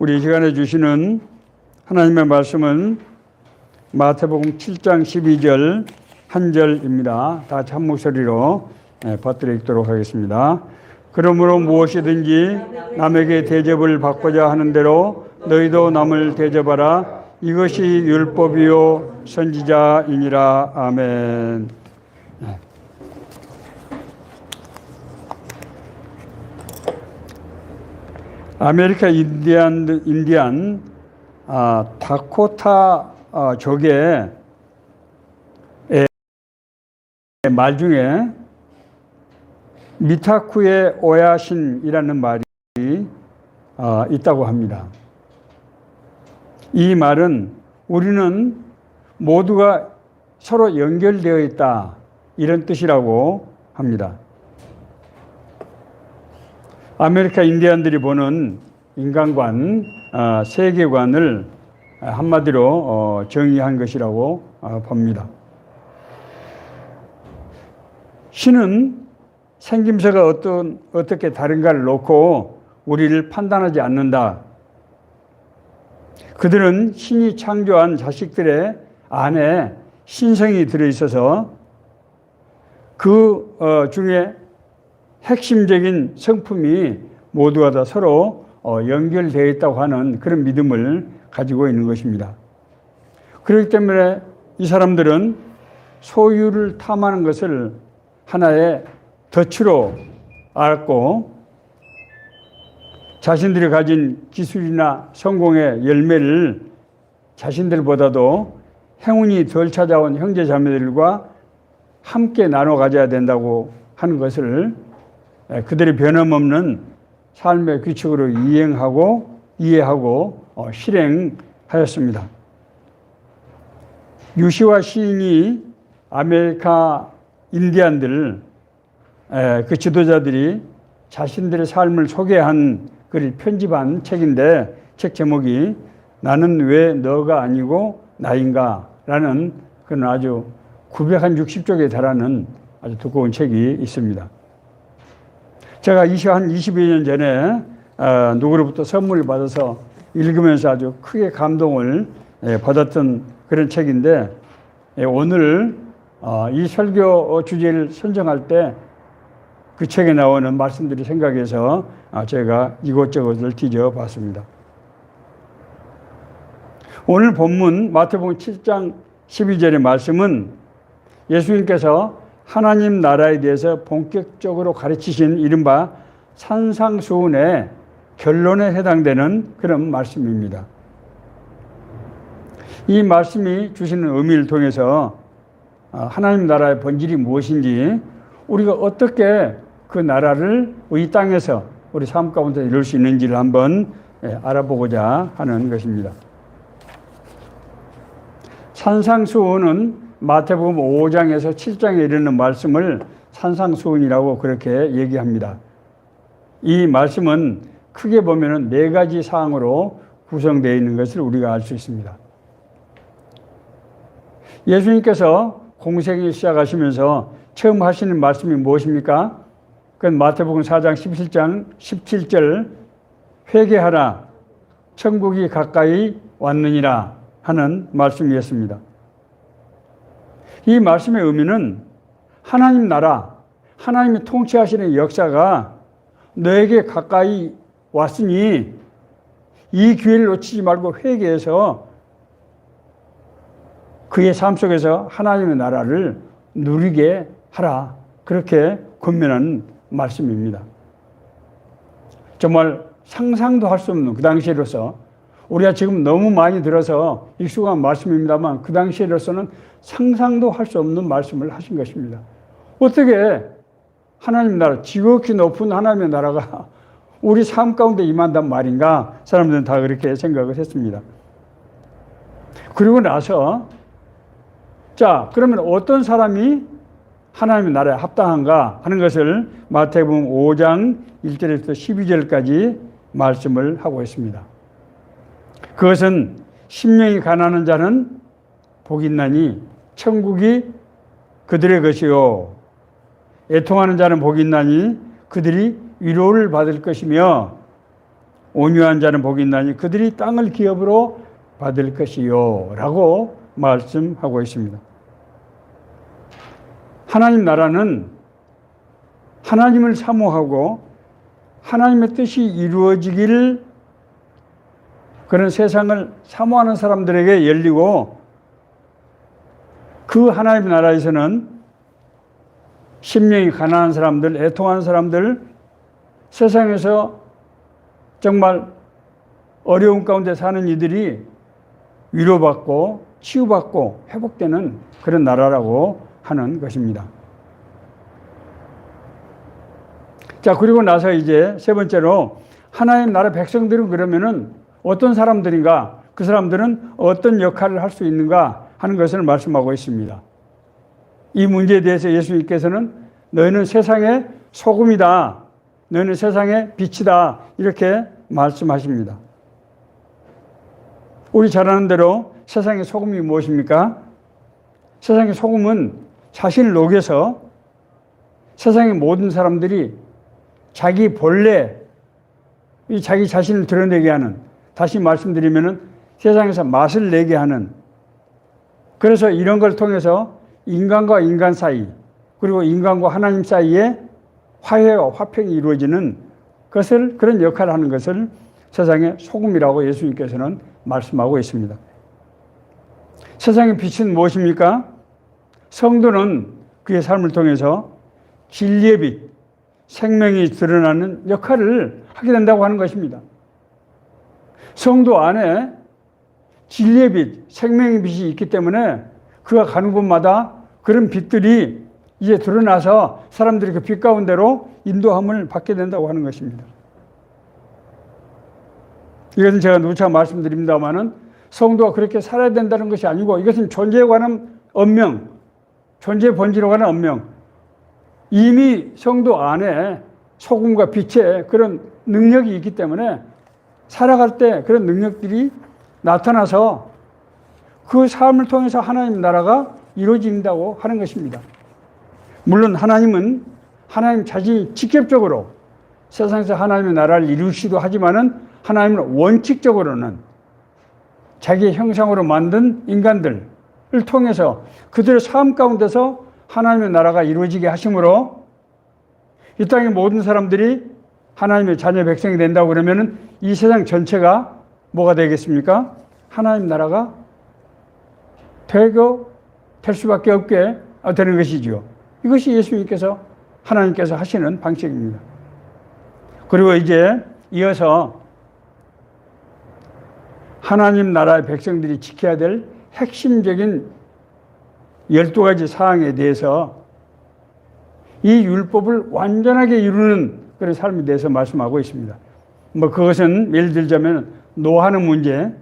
우리 이 시간에 주시는 하나님의 말씀은 마태복음 7장 12절 한 절입니다. 다 같이 한 목소리로 받들어 읽도록 하겠습니다. 그러므로 무엇이든지 남에게 대접을 받고자 하는 대로 너희도 남을 대접하라. 이것이 율법이요 선지자이니라. 아멘. 아메리카 인디안 다코타 족의 말 중에 미타쿠의 오야신이라는 말이 있다고 합니다. 이 말은 우리는 모두가 서로 연결되어 있다, 이런 뜻이라고 합니다. 아메리카 인디안들이 보는 인간관, 세계관을 한마디로 정의한 것이라고 봅니다. 신은 생김새가 어떻게 다른가를 놓고 우리를 판단하지 않는다. 그들은 신이 창조한 자식들의 안에 신성이 들어있어서 그 중에 핵심적인 성품이 모두가 다 서로 연결되어 있다고 하는 그런 믿음을 가지고 있는 것입니다. 그렇기 때문에 이 사람들은 소유를 탐하는 것을 하나의 덫으로 알았고, 자신들이 가진 기술이나 성공의 열매를 자신들보다도 행운이 덜 찾아온 형제 자매들과 함께 나눠 가져야 된다고 하는 것을 그들의 변함없는 삶의 규칙으로 이해하고 실행하였습니다. 유시와 시인이 아메리카 인디안들 그 지도자들이 자신들의 삶을 소개한 글을 편집한 책인데, 책 제목이 나는 왜 너가 아니고 나인가 라는 그런 아주 960쪽에 달하는 아주 두꺼운 책이 있습니다. 제가 한 20여 년 전에 누구로부터 선물을 받아서 읽으면서 아주 크게 감동을 받았던 그런 책인데, 오늘 이 설교 주제를 선정할 때 그 책에 나오는 말씀들이 생각해서 제가 이곳저곳을 뒤져봤습니다. 오늘 본문 마태복음 7장 12절의 말씀은 예수님께서 하나님 나라에 대해서 본격적으로 가르치신 이른바 산상수훈의 결론에 해당되는 그런 말씀입니다. 이 말씀이 주시는 의미를 통해서 하나님 나라의 본질이 무엇인지, 우리가 어떻게 그 나라를 이 땅에서 우리 삶 가운데 이룰 수 있는지를 한번 알아보고자 하는 것입니다. 산상수훈은 마태복음 5장에서 7장에 이르는 말씀을 산상수훈이라고 그렇게 얘기합니다. 이 말씀은 크게 보면 4가지 사항으로 구성되어 있는 것을 우리가 알 수 있습니다. 예수님께서 공생을 시작하시면서 처음 하시는 말씀이 무엇입니까? 그건 마태복음 4장 17절 회개하라 천국이 가까이 왔느니라 하는 말씀이었습니다. 이 말씀의 의미는 하나님 나라, 하나님이 통치하시는 역사가 너에게 가까이 왔으니 이 기회를 놓치지 말고 회개해서 그의 삶 속에서 하나님의 나라를 누리게 하라, 그렇게 권면하는 말씀입니다. 정말 상상도 할 수 없는, 그 당시로서 우리가 지금 너무 많이 들어서 익숙한 말씀입니다만 그 당시로서는 상상도 할 수 없는 말씀을 하신 것입니다. 어떻게 하나님 나라, 지극히 높은 하나님의 나라가 우리 삶 가운데 임한단 말인가? 사람들은 다 그렇게 생각을 했습니다. 그리고 나서 자, 그러면 어떤 사람이 하나님의 나라에 합당한가 하는 것을 마태복음 5장 1절에서 12절까지 말씀을 하고 있습니다. 그것은 심령이 가난한 자는 복이 있나니 천국이 그들의 것이요, 애통하는 자는 복이 있나니 그들이 위로를 받을 것이며, 온유한 자는 복이 있나니 그들이 땅을 기업으로 받을 것이요 라고 말씀하고 있습니다. 하나님 나라는 하나님을 사모하고 하나님의 뜻이 이루어지기를 그런 세상을 사모하는 사람들에게 열리고, 그 하나님 나라에서는 심령이 가난한 사람들, 애통하는 사람들, 세상에서 정말 어려운 가운데 사는 이들이 위로받고 치유받고 회복되는 그런 나라라고 하는 것입니다. 자, 그리고 나서 이제 세 번째로 하나님 나라 백성들은 그러면은 어떤 사람들인가, 그 사람들은 어떤 역할을 할 수 있는가 하는 것을 말씀하고 있습니다. 이 문제에 대해서 예수님께서는 너희는 세상의 소금이다, 너희는 세상의 빛이다, 이렇게 말씀하십니다. 우리 잘 아는 대로 세상의 소금이 무엇입니까? 세상의 소금은 자신을 녹여서 세상의 모든 사람들이 자기 본래, 자기 자신을 드러내게 하는, 다시 말씀드리면은 세상에서 맛을 내게 하는, 그래서 이런 걸 통해서 인간과 인간 사이, 그리고 인간과 하나님 사이에 화해와 화평이 이루어지는 것을, 그런 역할을 하는 것을 세상의 소금이라고 예수님께서는 말씀하고 있습니다. 세상의 빛은 무엇입니까? 성도는 그의 삶을 통해서 진리의 빛, 생명이 드러나는 역할을 하게 된다고 하는 것입니다. 성도 안에 진리의 빛, 생명의 빛이 있기 때문에 그가 가는 곳마다 그런 빛들이 이제 드러나서 사람들이 그 빛 가운데로 인도함을 받게 된다고 하는 것입니다. 이것은 제가 누차 말씀드립니다마는 성도가 그렇게 살아야 된다는 것이 아니고, 이것은 존재에 관한 언명, 존재의 본질에 관한 언명, 이미 성도 안에 소금과 빛의 그런 능력이 있기 때문에 살아갈 때 그런 능력들이 나타나서 그 삶을 통해서 하나님 나라가 이루어진다고 하는 것입니다. 물론 하나님은 하나님 자신이 직접적으로 세상에서 하나님의 나라를 이루시기도 하지만은, 하나님은 원칙적으로는 자기의 형상으로 만든 인간들을 통해서 그들의 삶 가운데서 하나님의 나라가 이루어지게 하심으로 이 땅의 모든 사람들이 하나님의 자녀 백성이 된다고 그러면은 이 세상 전체가 뭐가 되겠습니까? 하나님 나라가 될 수밖에 없게 되는 것이지요. 이것이 예수님께서, 하나님께서 하시는 방식입니다. 그리고 이제 이어서 하나님 나라의 백성들이 지켜야 될 핵심적인 12가지 사항에 대해서 이 율법을 완전하게 이루는 그런 삶에 대해서 말씀하고 있습니다. 뭐 그것은 예를 들자면 노하는 문제,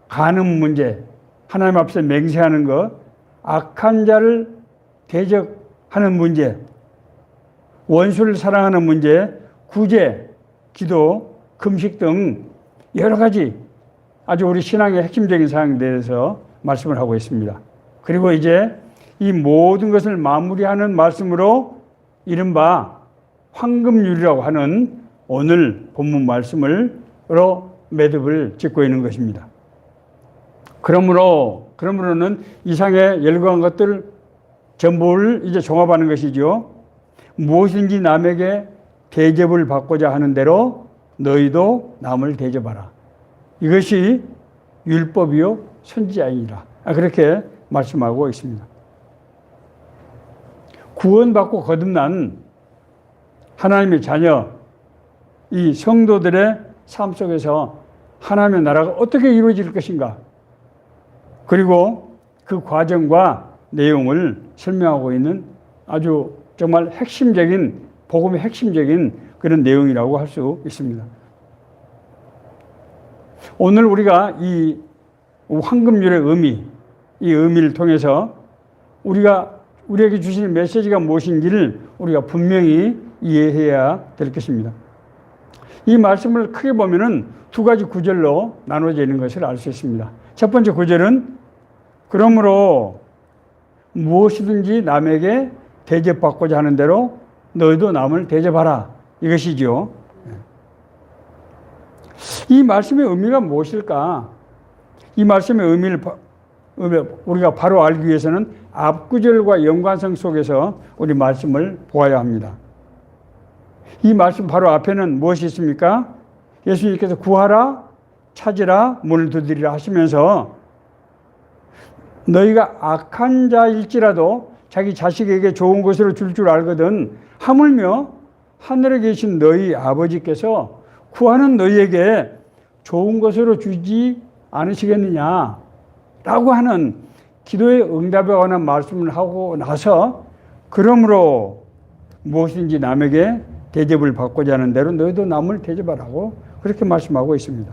가는 문제, 하나님 앞에서 맹세하는 것, 악한 자를 대적하는 문제, 원수를 사랑하는 문제, 구제, 기도, 금식 등 여러 가지 아주 우리 신앙의 핵심적인 사항에 대해서 말씀을 하고 있습니다. 그리고 이제 이 모든 것을 마무리하는 말씀으로 이른바 황금률이라고 하는 오늘 본문 말씀으로 매듭을 짓고 있는 것입니다. 그러므로는 이상의 열거한 것들 전부를 이제 종합하는 것이죠. 무엇인지 남에게 대접을 받고자 하는 대로 너희도 남을 대접하라. 이것이 율법이요 선지자이니라. 그렇게 말씀하고 있습니다. 구원받고 거듭난 하나님의 자녀, 이 성도들의 삶 속에서 하나님의 나라가 어떻게 이루어질 것인가, 그리고 그 과정과 내용을 설명하고 있는 아주 정말 핵심적인, 복음의 핵심적인 그런 내용이라고 할 수 있습니다. 오늘 우리가 이 황금률의 의미, 이 의미를 통해서 우리에게 주시는 메시지가 무엇인지를 우리가 분명히 이해해야 될 것입니다. 이 말씀을 크게 보면은 두 가지 구절로 나눠져 있는 것을 알 수 있습니다. 첫 번째 구절은 그러므로 무엇이든지 남에게 대접받고자 하는 대로 너희도 남을 대접하라. 이것이죠. 이 말씀의 의미가 무엇일까? 이 말씀의 의미를 우리가 바로 알기 위해서는 앞구절과 연관성 속에서 우리 말씀을 보아야 합니다. 이 말씀 바로 앞에는 무엇이 있습니까? 예수님께서 구하라, 찾으라, 문을 두드리라 하시면서 너희가 악한 자일지라도 자기 자식에게 좋은 것으로 줄 줄 알거든 하물며 하늘에 계신 너희 아버지께서 구하는 너희에게 좋은 것으로 주지 않으시겠느냐 라고 하는 기도의 응답에 관한 말씀을 하고 나서 그러므로 무엇인지 남에게 대접을 받고자 하는 대로 너희도 남을 대접하라고 그렇게 말씀하고 있습니다.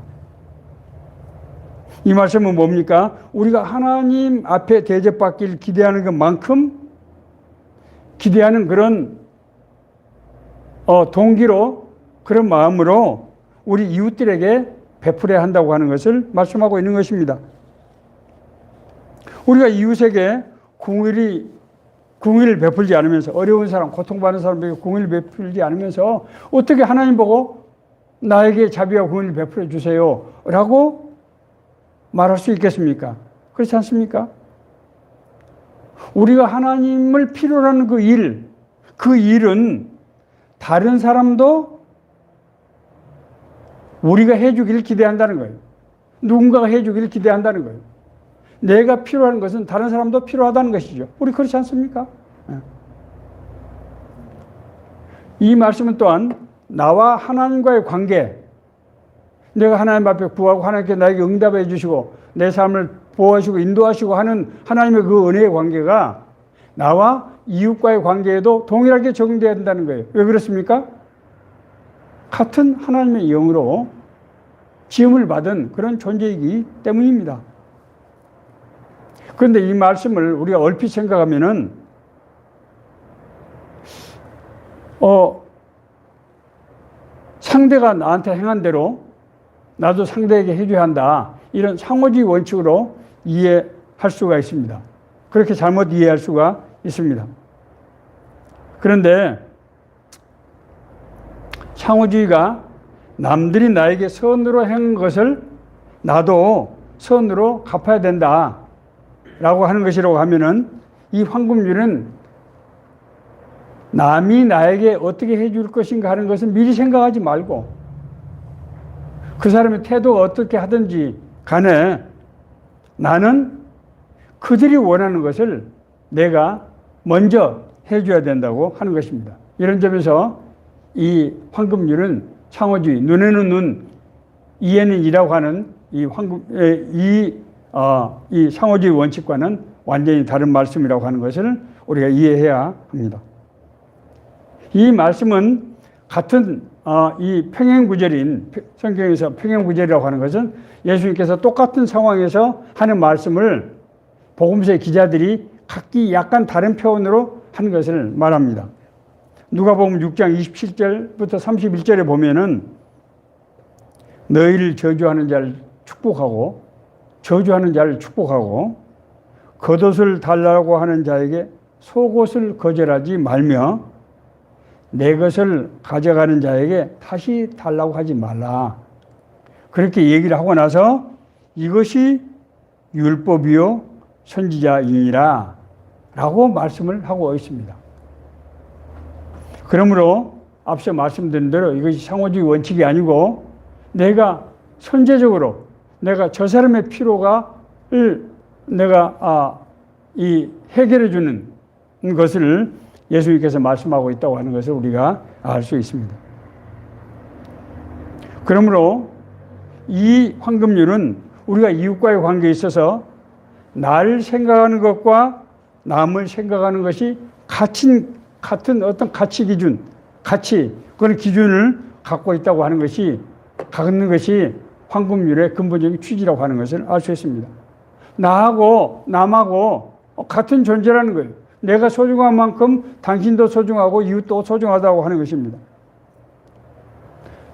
이 말씀은 뭡니까? 우리가 하나님 앞에 대접받기를 기대하는 것만큼 기대하는 그런 동기로 그런 마음으로 우리 이웃들에게 베풀어야 한다고 하는 것을 말씀하고 있는 것입니다. 우리가 이웃에게 궁의를 베풀지 않으면서 어려운 사람, 고통받는 사람에게 궁의를 베풀지 않으면서 어떻게 하나님 보고 나에게 자비와 궁의를 베풀어 주세요 라고 말할 수 있겠습니까? 그렇지 않습니까? 우리가 하나님을 필요로 하는 그 일은 다른 사람도 우리가 해주기를 기대한다는 거예요. 누군가가 해주기를 기대한다는 거예요. 내가 필요한 것은 다른 사람도 필요하다는 것이죠. 우리 그렇지 않습니까? 이 말씀은 또한 나와 하나님과의 관계, 내가 하나님 앞에 구하고 하나님께 나에게 응답해 주시고 내 삶을 보호하시고 인도하시고 하는 하나님의 그 은혜의 관계가 나와 이웃과의 관계에도 동일하게 적용돼야 된다는 거예요. 왜 그렇습니까? 같은 하나님의 영으로 지음을 받은 그런 존재이기 때문입니다. 그런데 이 말씀을 우리가 얼핏 생각하면은 상대가 나한테 행한 대로 나도 상대에게 해줘야 한다. 이런 상호주의 원칙으로 이해할 수가 있습니다. 그렇게 잘못 이해할 수가 있습니다. 그런데 상호주의가 남들이 나에게 선으로 행한 것을 나도 선으로 갚아야 된다 라고 하는 것이라고 하면은 이 황금률은 남이 나에게 어떻게 해줄 것인가 하는 것을 미리 생각하지 말고 그 사람의 태도가 어떻게 하든지 간에 나는 그들이 원하는 것을 내가 먼저 해줘야 된다고 하는 것입니다. 이런 점에서 이 황금률은 상호주의, 눈에는 눈, 이에는 이라고 하는 이 상호주의 원칙과는 완전히 다른 말씀이라고 하는 것을 우리가 이해해야 합니다. 이 말씀은 같은 이 평행구절인 성경에서 평행구절이라고 하는 것은 예수님께서 똑같은 상황에서 하는 말씀을 복음서의 기자들이 각기 약간 다른 표현으로 한 것을 말합니다. 누가복음 6장 27절부터 31절에 보면은 너희를 저주하는 자를 축복하고 겉옷을 달라고 하는 자에게 속옷을 거절하지 말며 내 것을 가져가는 자에게 다시 달라고 하지 말라. 그렇게 얘기를 하고 나서 이것이 율법이요 선지자이니라 라고 말씀을 하고 있습니다. 그러므로 앞서 말씀드린 대로 이것이 상호주의 원칙이 아니고 내가 선제적으로 내가 저 사람의 필요가를 내가 해결해 주는 것을 예수님께서 말씀하고 있다고 하는 것을 우리가 알 수 있습니다. 그러므로 이 황금률은 우리가 이웃과의 관계에 있어서 나를 생각하는 것과 남을 생각하는 것이 같은 어떤 가치 기준, 그런 기준을 갖고 있다고 하는 것이 갖는 것이 황금률의 근본적인 취지라고 하는 것을 알 수 있습니다. 나하고 남하고 같은 존재라는 거예요. 내가 소중한 만큼 당신도 소중하고 이웃도 소중하다고 하는 것입니다.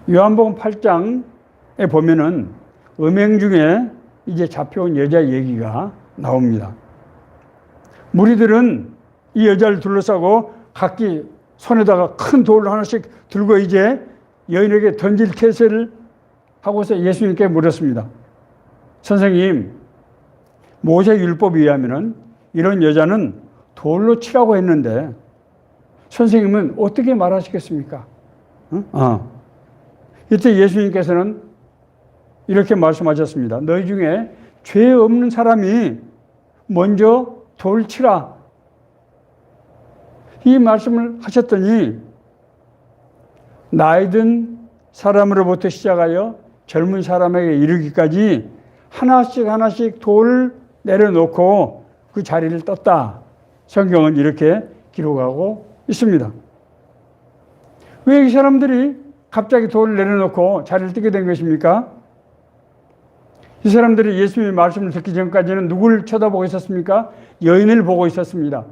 요한복음 8장에 보면은 음행 중에 이제 잡혀온 여자 얘기가 나옵니다. 무리들은 이 여자를 둘러싸고 각기 손에다가 큰 돌을 하나씩 들고 이제 여인에게 던질 태세를 하고서 예수님께 물었습니다. 선생님, 모세 율법에 의하면은 이런 여자는 돌로 치라고 했는데 선생님은 어떻게 말하시겠습니까? 이때 예수님께서는 이렇게 말씀하셨습니다. 너희 중에 죄 없는 사람이 먼저 돌 치라. 이 말씀을 하셨더니 나이 든 사람으로부터 시작하여 젊은 사람에게 이르기까지 하나씩 돌을 내려놓고 그 자리를 떴다. 성경은 이렇게 기록하고 있습니다. 왜 이 사람들이 갑자기 돌을 내려놓고 자리를 뜨게 된 것입니까? 이 사람들이 예수님의 말씀을 듣기 전까지는 누구를 쳐다보고 있었습니까? 여인을 보고 있었습니다.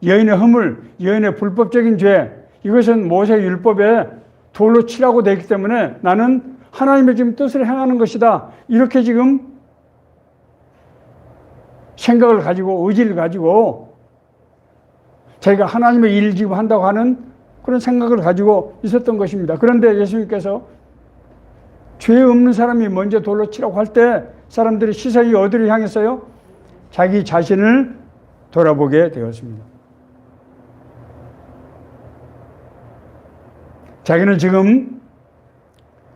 여인의 허물, 여인의 불법적인 죄, 이것은 모세 율법에 돌로 치라고 되어 있기 때문에 나는 하나님의 지금 뜻을 행하는 것이다. 이렇게 지금 생각을 가지고 의지를 가지고 자기가 하나님의 일을 지금 한다고 하는 그런 생각을 가지고 있었던 것입니다. 그런데 예수님께서 죄 없는 사람이 먼저 돌로 치라고 할 때 사람들이 시선이 어디를 향했어요? 자기 자신을 돌아보게 되었습니다. 자기는 지금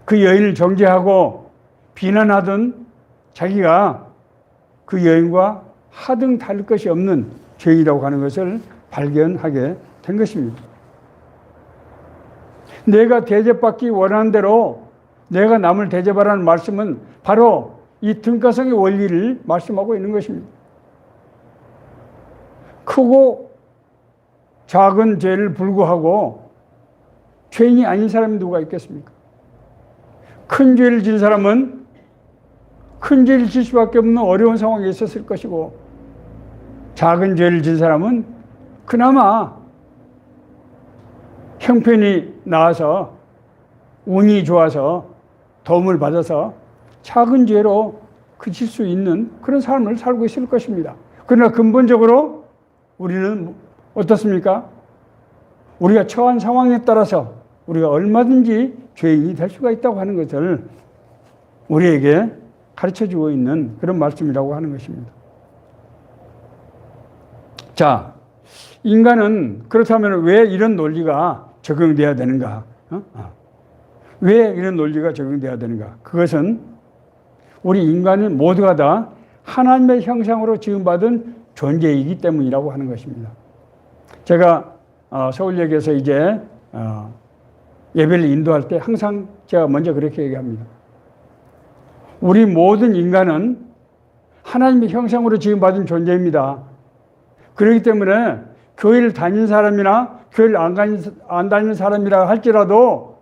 그 여인을 정죄하고 비난하던 자기가 그 여인과 하등 다를 것이 없는 죄인이라고 하는 것을 발견하게 된 것입니다. 내가 대접받기 원하는 대로 내가 남을 대접하라는 말씀은 바로 이 등가성의 원리를 말씀하고 있는 것입니다. 크고 작은 죄를 불구하고 죄인이 아닌 사람이 누가 있겠습니까? 큰 죄를 진 사람은 큰 죄를 질 수밖에 없는 어려운 상황에 있었을 것이고 작은 죄를 진 사람은 그나마 형편이 나아서 운이 좋아서 도움을 받아서 작은 죄로 그칠 수 있는 그런 삶을 살고 있을 것입니다. 그러나 근본적으로 우리는 어떻습니까? 우리가 처한 상황에 따라서 우리가 얼마든지 죄인이 될 수가 있다고 하는 것을 우리에게 가르쳐주고 있는 그런 말씀이라고 하는 것입니다. 자, 인간은 그렇다면 왜 이런 논리가 적용돼야 되는가? 왜 이런 논리가 적용돼야 되는가? 그것은 우리 인간은 모두가 다 하나님의 형상으로 지음받은 존재이기 때문이라고 하는 것입니다. 제가 서울역에서 이제 예배를 인도할 때 항상 제가 먼저 그렇게 얘기합니다. 우리 모든 인간은 하나님의 형상으로 지음받은 존재입니다. 그렇기 때문에 교회를 다니는 사람이나 교회를 안 다니는 사람이라 할지라도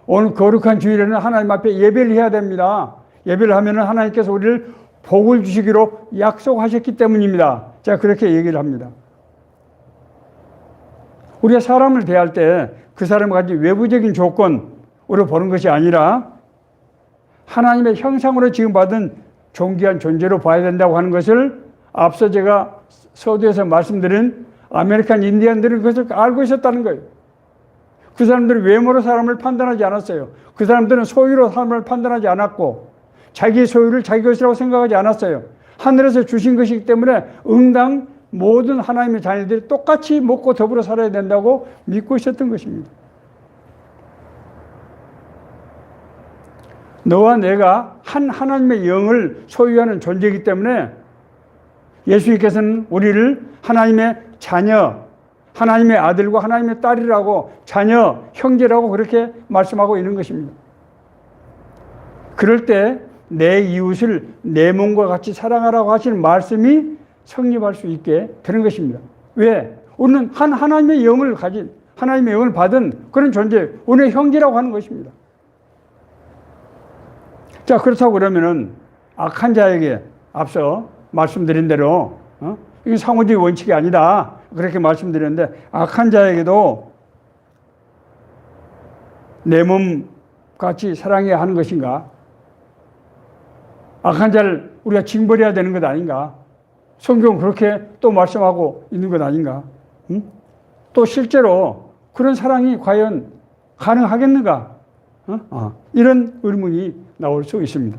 오늘 거룩한 주일에는 하나님 앞에 예배를 해야 됩니다. 예배를 하면 하나님께서 우리를 복을 주시기로 약속하셨기 때문입니다. 제가 그렇게 얘기를 합니다. 우리가 사람을 대할 때 그 사람을 가진 외부적인 조건으로 보는 것이 아니라 하나님의 형상으로 지음받은 존귀한 존재로 봐야 된다고 하는 것을 앞서 제가 서두에서 말씀드린 아메리칸 인디언들은 그것을 알고 있었다는 거예요. 그 사람들은 외모로 사람을 판단하지 않았어요. 그 사람들은 소유로 사람을 판단하지 않았고 자기의 소유를 자기 것이라고 생각하지 않았어요. 하늘에서 주신 것이기 때문에 응당 모든 하나님의 자녀들이 똑같이 먹고 더불어 살아야 된다고 믿고 있었던 것입니다. 너와 내가 한 하나님의 영을 소유하는 존재이기 때문에 예수님께서는 우리를 하나님의 자녀, 하나님의 아들과 하나님의 딸이라고 자녀, 형제라고 그렇게 말씀하고 있는 것입니다. 그럴 때 내 이웃을 내 몸과 같이 사랑하라고 하시는 말씀이 성립할 수 있게 되는 것입니다. 왜? 우리는 한 하나님의 영을 가진, 하나님의 영을 받은 그런 존재, 우리의 형제라고 하는 것입니다. 자, 그렇다고 그러면은 악한 자에게 앞서 말씀드린 대로, 이게 상호주의 원칙이 아니다. 그렇게 말씀드렸는데, 악한 자에게도 내 몸 같이 사랑해야 하는 것인가? 악한 자를 우리가 징벌해야 되는 것 아닌가? 성경은 그렇게 또 말씀하고 있는 것 아닌가? 또 실제로 그런 사랑이 과연 가능하겠는가? 이런 의문이 나올 수 있습니다.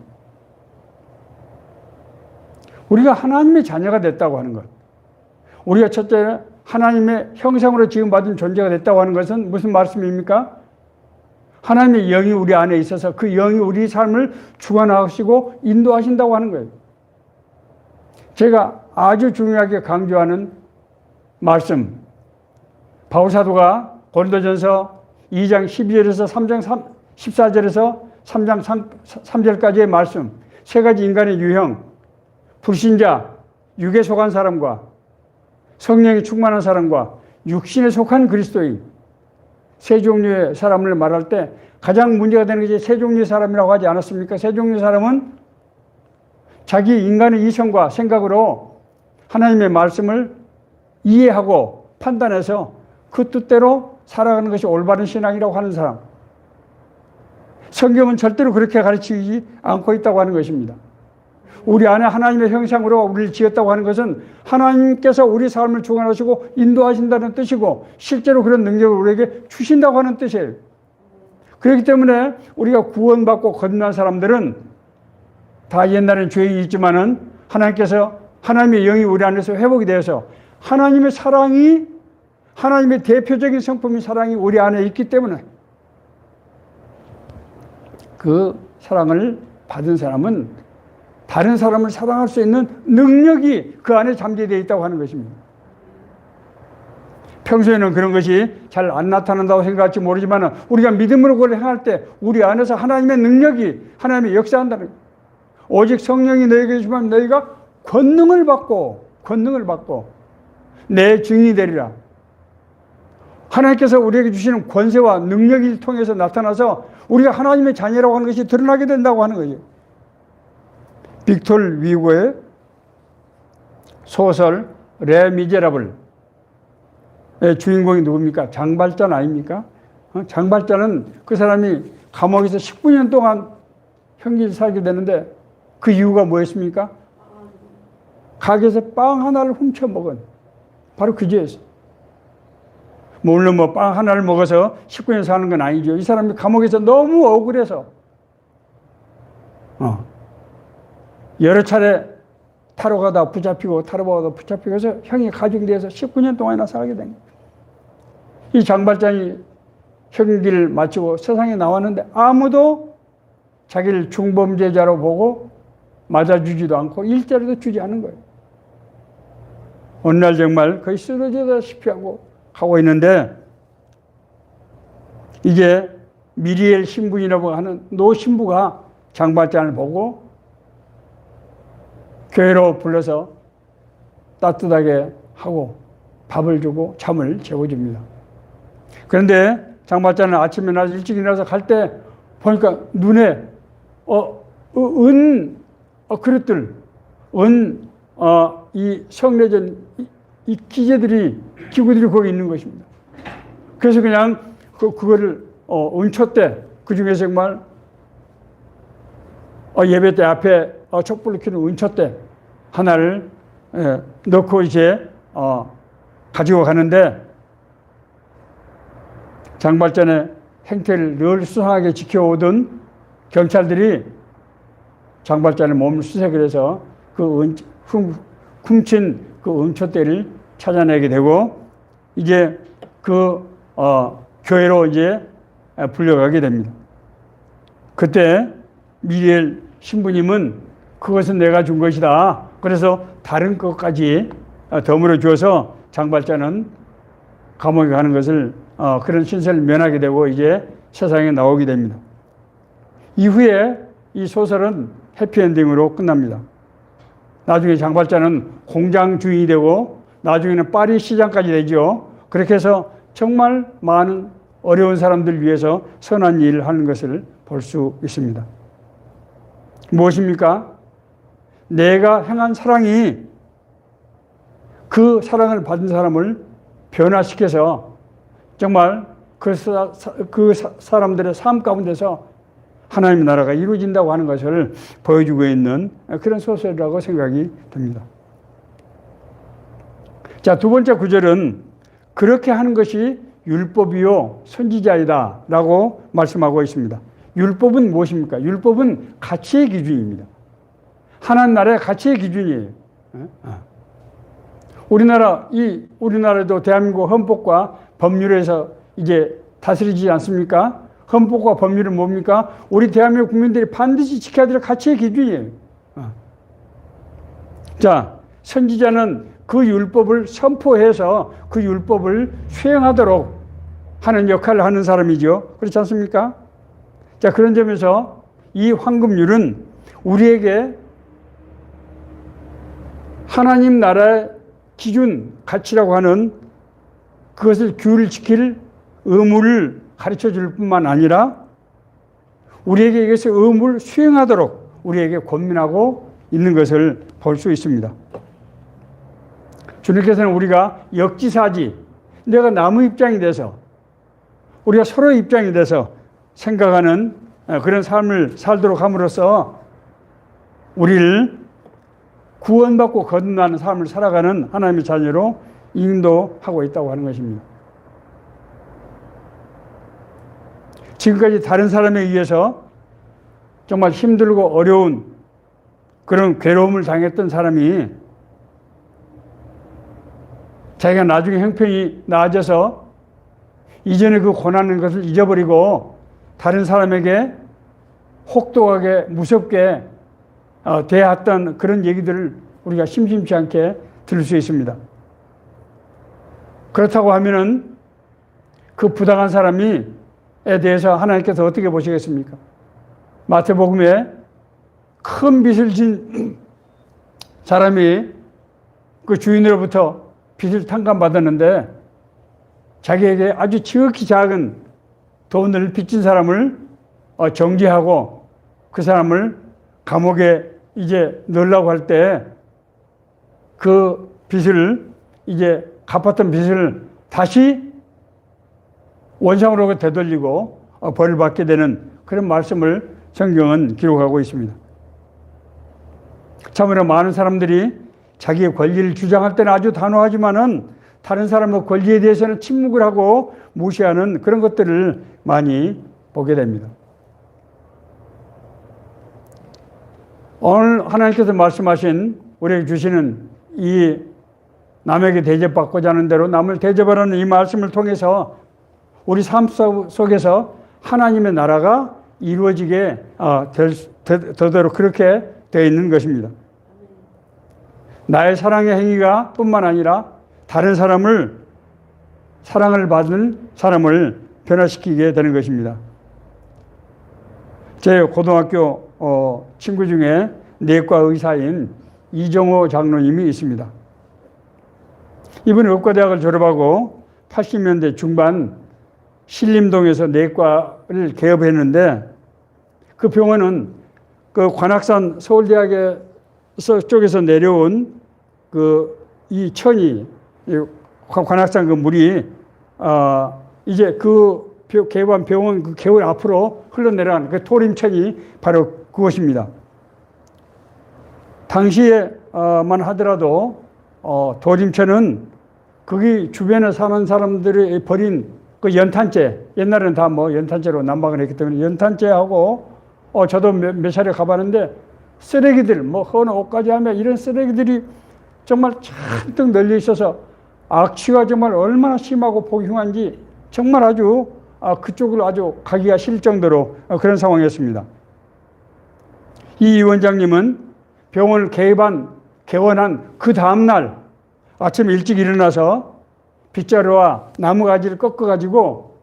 우리가 하나님의 자녀가 됐다고 하는 것, 우리가 첫째 하나님의 형상으로 지음받은 존재가 됐다고 하는 것은 무슨 말씀입니까? 하나님의 영이 우리 안에 있어서 그 영이 우리 삶을 주관하시고 인도하신다고 하는 거예요. 제가 아주 중요하게 강조하는 말씀, 바울사도가 고린도전서 2장 12절에서 3장 14절에서 3장 3절까지의 말씀, 세 가지 인간의 유형, 불신자, 육에 속한 사람과 성령이 충만한 사람과 육신에 속한 그리스도인, 세 종류의 사람을 말할 때 가장 문제가 되는 것이 세 종류의 사람이라고 하지 않았습니까? 세 종류의 사람은 자기 인간의 이성과 생각으로 하나님의 말씀을 이해하고 판단해서 그 뜻대로 살아가는 것이 올바른 신앙이라고 하는 사람. 성경은 절대로 그렇게 가르치지 않고 있다고 하는 것입니다. 우리 안에 하나님의 형상으로 우리를 지었다고 하는 것은 하나님께서 우리 삶을 주관하시고 인도하신다는 뜻이고 실제로 그런 능력을 우리에게 주신다고 하는 뜻이에요. 그렇기 때문에 우리가 구원받고 거듭난 사람들은 다 옛날엔 죄인이 있지만은 하나님께서 하나님의 영이 우리 안에서 회복이 되어서 하나님의 사랑이, 하나님의 대표적인 성품인 사랑이 우리 안에 있기 때문에 그 사랑을 받은 사람은 다른 사람을 사랑할 수 있는 능력이 그 안에 잠재되어 있다고 하는 것입니다. 평소에는 그런 것이 잘 안 나타난다고 생각할지 모르지만 우리가 믿음으로 그걸 행할 때 우리 안에서 하나님의 능력이, 하나님의 역사한다는 거예요. 오직 성령이 너에게 주시면 너희가 권능을 받고 내 증인이 되리라. 하나님께서 우리에게 주시는 권세와 능력을 통해서 나타나서 우리가 하나님의 자녀라고 하는 것이 드러나게 된다고 하는 거죠. 빅톨 위고의 소설 레 미제라블의 주인공이 누굽니까? 장발잔 아닙니까? 장발잔은 그 사람이 감옥에서 19년 동안 형기를 살게 되는데 그 이유가 뭐였습니까? 가게에서 빵 하나를 훔쳐 먹은 바로 그 죄였어요. 물론 빵 하나를 먹어서 19년 사는 건 아니죠. 이 사람이 감옥에서 너무 억울해서 여러 차례 타러 가다 붙잡히고 해서 형이 가중돼서 19년 동안이나 살게 된 거예요. 이 장발장이 형기를 마치고 세상에 나왔는데 아무도 자기를 중범죄자로 보고 맞아주지도 않고 일자리도 주지 않은 거예요. 어느 날 정말 거의 쓰러지다시피 하고 있는데 이제 미리엘 신부이라고 하는 노 신부가 장발장을 보고 교회로 불러서 따뜻하게 하고 밥을 주고 잠을 재워줍니다. 그런데 장발장은 아침에 나서 일찍 일어나서 갈 때 보니까 눈에 그릇들, 이 성례전 이 기구들이 거기 있는 것입니다. 그래서 그냥 그거를 은초대, 그 중에 정말 예배 때 앞에 촛불을 켜는 은초대 하나를 넣고 이제 가지고 가는데 장발전의 행태를 늘 수상하게 지켜오던 경찰들이 장발전의 몸을 수색을 해서 그 훔친 그 은초대를 찾아내게 되고 이제 그 교회로 이제 불려가게 됩니다. 그때 미리엘 신부님은 그것은 내가 준 것이다. 그래서 다른 것까지 덤으로 주어서 장발자는 감옥에 가는 것을 그런 신세를 면하게 되고 이제 세상에 나오게 됩니다. 이후에 이 소설은 해피엔딩으로 끝납니다. 나중에 장발자는 공장 주인이 되고 나중에는 파리 시장까지 되죠. 그렇게 해서 정말 많은 어려운 사람들 위해서 선한 일을 하는 것을 볼 수 있습니다. 무엇입니까? 내가 행한 사랑이 그 사랑을 받은 사람을 변화시켜서 정말 그 사람들의 삶 가운데서 하나님의 나라가 이루어진다고 하는 것을 보여주고 있는 그런 소설이라고 생각이 듭니다. 자, 두 번째 구절은 그렇게 하는 것이 율법이요 선지자이다 라고 말씀하고 있습니다. 율법은 무엇입니까? 율법은 가치의 기준입니다. 하나님 나라의 가치의 기준이에요. 우리나라도 대한민국 헌법과 법률에서 이제 다스리지 않습니까? 헌법과 법률은 뭡니까? 우리 대한민국 국민들이 반드시 지켜야 될 가치의 기준이에요. 자, 선지자는 그 율법을 선포해서 그 율법을 수행하도록 하는 역할을 하는 사람이죠. 그렇지 않습니까? 자, 그런 점에서 이 황금률은 우리에게 하나님 나라의 기준, 가치라고 하는 그것을 규율을 지킬 의무를 가르쳐 줄 뿐만 아니라 우리에게 이것의 의무를 수행하도록 우리에게 권면하고 있는 것을 볼 수 있습니다. 주님께서는 우리가 역지사지, 내가 남의 입장이 돼서 우리가 서로의 입장이 돼서 생각하는 그런 삶을 살도록 함으로써 우리를 구원받고 거듭나는 삶을 살아가는 하나님의 자녀로 인도하고 있다고 하는 것입니다. 지금까지 다른 사람에 의해서 정말 힘들고 어려운 그런 괴로움을 당했던 사람이 자기가 나중에 형편이 나아져서 이전에 그 고난한 것을 잊어버리고 다른 사람에게 혹독하게 무섭게 대했던 그런 얘기들을 우리가 심심치 않게 들을 수 있습니다. 그렇다고 하면은 그 부당한 사람에 대해서 하나님께서 어떻게 보시겠습니까? 마태복음에 큰 빚을 진 사람이 그 주인으로부터 빚을 탕감받았는데 자기에게 아주 지극히 작은 돈을 빚진 사람을 정죄하고 그 사람을 감옥에 이제 넣으려고 할 때 그 빚을 이제 갚았던 빚을 다시 원상으로 되돌리고 벌을 받게 되는 그런 말씀을 성경은 기록하고 있습니다. 참으로 많은 사람들이 자기의 권리를 주장할 때는 아주 단호하지만은 다른 사람의 권리에 대해서는 침묵을 하고 무시하는 그런 것들을 많이 보게 됩니다. 오늘 하나님께서 말씀하신 우리에게 주시는 이 남에게 대접받고자 하는 대로 남을 대접하라는 이 말씀을 통해서 우리 삶 속에서 하나님의 나라가 이루어지게 되도록 그렇게 되어 있는 것입니다. 나의 사랑의 행위가 뿐만 아니라 다른 사람을 사랑을 받는 사람을 변화시키게 되는 것입니다. 제 고등학교 친구 중에 내과 의사인 이정호 장로님이 있습니다. 이분이 의과대학을 졸업하고 80년대 중반 신림동에서 내과를 개업했는데 그 병원은 그 관악산 서울대학에서 쪽에서 내려온 이 천이 관악산 그 물이 이제 그 개업한 병원 그 개울 앞으로 흘러내려간 그 토림천이 바로 그것입니다. 당시에만 하더라도 도림천은 거기 주변에 사는 사람들이 버린 그 연탄재, 옛날에는 다 뭐 연탄재로 난방을 했기 때문에 연탄재하고 저도 몇 차례 가봤는데 쓰레기들, 뭐 헌 옷까지 하면 이런 쓰레기들이 정말 잔뜩 널려 있어서 악취가 정말 얼마나 심하고 보기 흉한지 정말 아주 그쪽으로 아주 가기가 싫을 정도로 그런 상황이었습니다. 이 원장님은 병원을 개원한 그 다음날 아침 일찍 일어나서 빗자루와 나무가지를 꺾어가지고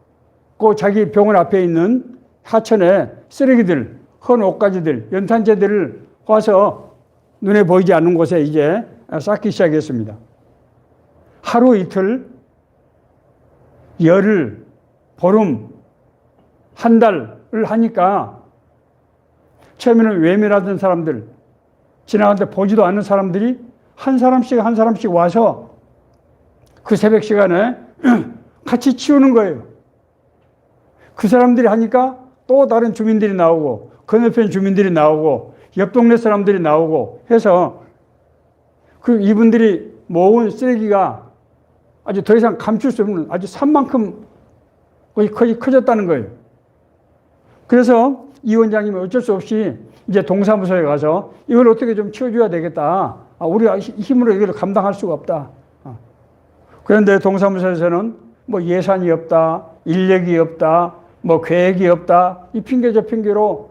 그 자기 병원 앞에 있는 하천에 쓰레기들, 헌 옷가지들, 연탄재들을 와서 눈에 보이지 않는 곳에 이제 쌓기 시작했습니다. 하루 이틀, 열흘, 보름, 한 달을 하니까 처음에는 외면하던 사람들, 지나가는데 보지도 않는 사람들이 한 사람씩 와서 그 새벽 시간에 같이 치우는 거예요. 그 사람들이 하니까 또 다른 주민들이 나오고 건너편 주민들이 나오고 옆 동네 사람들이 나오고 해서 그 이분들이 모은 쓰레기가 아주 더 이상 감출 수 없는 아주 산만큼 거의 커졌다는 거예요. 그래서 이 원장님이 어쩔 수 없이 이제 동사무소에 가서 이걸 어떻게 좀 치워줘야 되겠다. 우리가 힘으로 이걸 감당할 수가 없다. 그런데 동사무소에서는 뭐 예산이 없다, 인력이 없다, 뭐 계획이 없다, 이 핑계 저 핑계로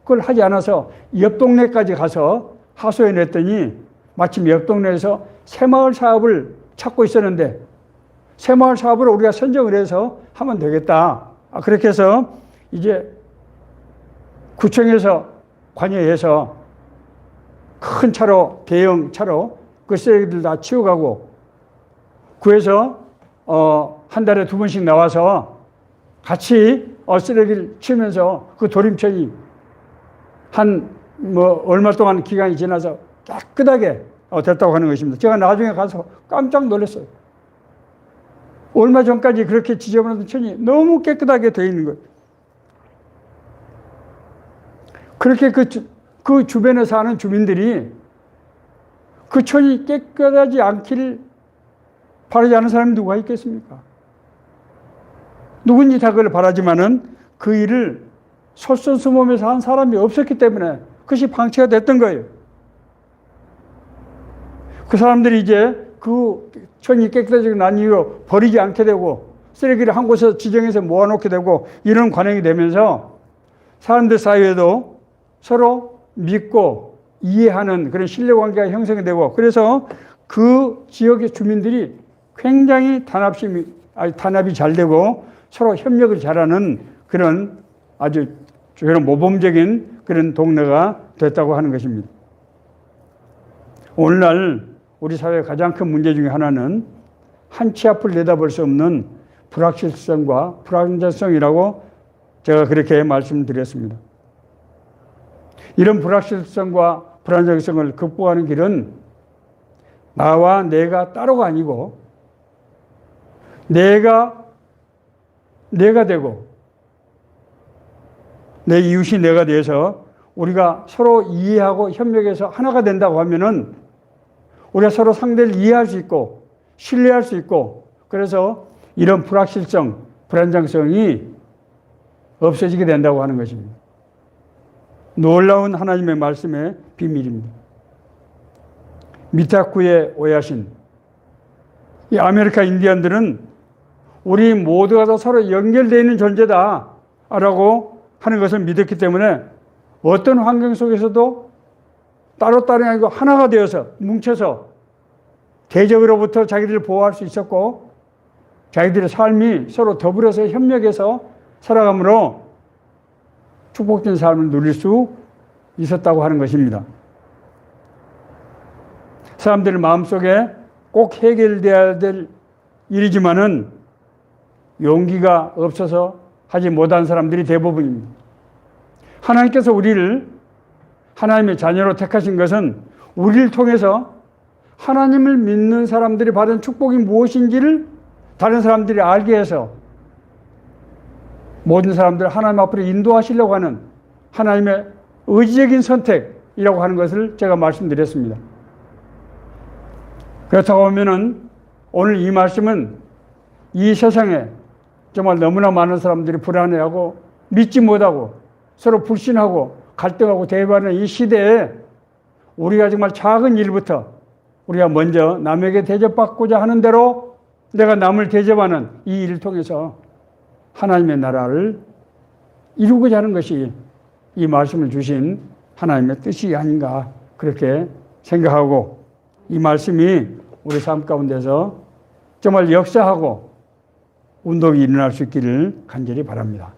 그걸 하지 않아서 옆 동네까지 가서 하소연 냈더니 마침 옆 동네에서 새마을 사업을 찾고 있었는데 새마을 사업을 우리가 선정을 해서 하면 되겠다. 그렇게 해서 이제 구청에서 관여해서 큰 차로, 대형 차로 그 쓰레기들 다 치워가고 구에서 한 달에 2번씩 나와서 같이 쓰레기를 치우면서 그 도림천이 얼마 동안 기간이 지나서 깨끗하게 됐다고 하는 것입니다. 제가 나중에 가서 깜짝 놀랐어요. 얼마 전까지 그렇게 지저분한 천이 너무 깨끗하게 되어 있는 거예요. 그렇게 그 주변에 사는 주민들이 그 천이 깨끗하지 않기를 바라지 않은 사람이 누가 있겠습니까? 누군지 다 그걸 바라지만은 그 일을 솔선수범해서 한 사람이 없었기 때문에 그것이 방치가 됐던 거예요. 그 사람들이 이제 그 천이 깨끗해지고 난 이후로 버리지 않게 되고 쓰레기를 한 곳에 지정해서 모아놓게 되고 이런 관행이 되면서 사람들 사이에도 서로 믿고 이해하는 그런 신뢰관계가 형성이 되고 그래서 그 지역의 주민들이 굉장히 단합이 잘 되고 서로 협력을 잘하는 그런 아주 그런 모범적인 그런 동네가 됐다고 하는 것입니다. 오늘날 우리 사회의 가장 큰 문제 중에 하나는 한 치 앞을 내다볼 수 없는 불확실성과 불안정성이라고 제가 그렇게 말씀드렸습니다. 이런 불확실성과 불안정성을 극복하는 길은 나와 내가 따로가 아니고 내가 되고 내 이웃이 내가 돼서 우리가 서로 이해하고 협력해서 하나가 된다고 하면은 우리가 서로 상대를 이해할 수 있고 신뢰할 수 있고 그래서 이런 불확실성, 불안정성이 없어지게 된다고 하는 것입니다. 놀라운 하나님의 말씀의 비밀입니다. 미타쿠의 오야신, 이 아메리카 인디언들은 우리 모두가 다 서로 연결되어 있는 존재다라고 하는 것을 믿었기 때문에 어떤 환경 속에서도 따로따로 아니고 하나가 되어서 뭉쳐서 대적으로부터 자기들을 보호할 수 있었고 자기들의 삶이 서로 더불어서 협력해서 살아감으로 축복된 삶을 누릴 수 있었다고 하는 것입니다. 사람들 마음속에 꼭 해결돼야 될 일이지만은 용기가 없어서 하지 못한 사람들이 대부분입니다. 하나님께서 우리를 하나님의 자녀로 택하신 것은 우리를 통해서 하나님을 믿는 사람들이 받은 축복이 무엇인지를 다른 사람들이 알게 해서 모든 사람들을 하나님 앞으로 인도하시려고 하는 하나님의 의지적인 선택이라고 하는 것을 제가 말씀드렸습니다. 그렇다고 하면은 오늘 이 말씀은 이 세상에 정말 너무나 많은 사람들이 불안해하고 믿지 못하고 서로 불신하고 갈등하고 대립하는 이 시대에 우리가 정말 작은 일부터 우리가 먼저 남에게 대접받고자 하는 대로 내가 남을 대접하는 이 일을 통해서 하나님의 나라를 이루고자 하는 것이 이 말씀을 주신 하나님의 뜻이 아닌가 그렇게 생각하고 이 말씀이 우리 삶 가운데서 정말 역사하고 운동이 일어날 수 있기를 간절히 바랍니다.